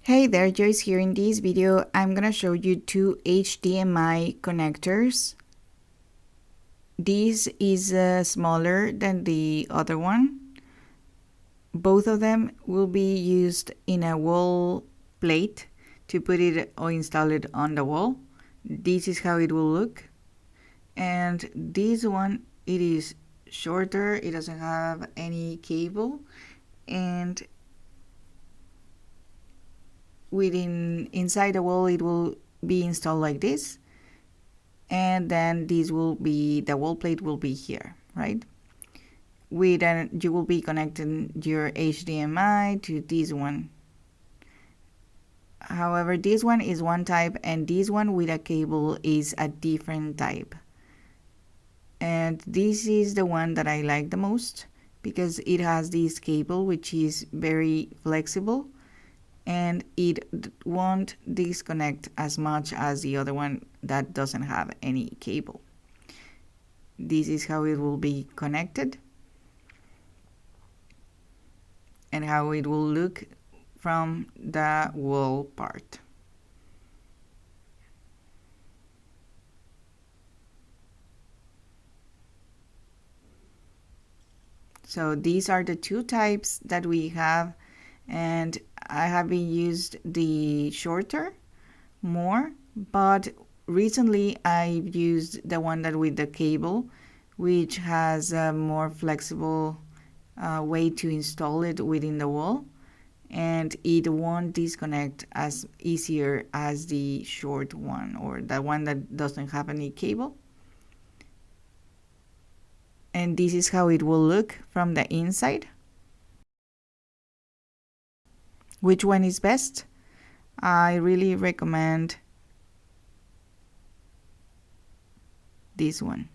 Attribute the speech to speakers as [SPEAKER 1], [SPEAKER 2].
[SPEAKER 1] Hey there, Joyce here. In this video, I'm gonna show you two HDMI connectors. This is smaller than the other one. Both of them will be used in a wall plate to put it or install it on the wall. This is how it will look. And this one, it is shorter, it doesn't have any cable, and inside the wall it will be installed like this, and then this will be the wall plate will be here, right? You will be connecting your HDMI to this one. However, this one is one type and this one with a cable is a different type, and this is the one that I like the most because it has this cable which is very flexible and it won't disconnect as much as the other one that doesn't have any cable. This is how it will be connected and how it will look from the wall part. So these are the two types that we have, and I have been used the shorter more, but recently I've used the one that with the cable, which has a more flexible way to install it within the wall, and it won't disconnect as easier as the short one or the one that doesn't have any cable. And this is how it will look from the inside. Which one is best? I really recommend this one.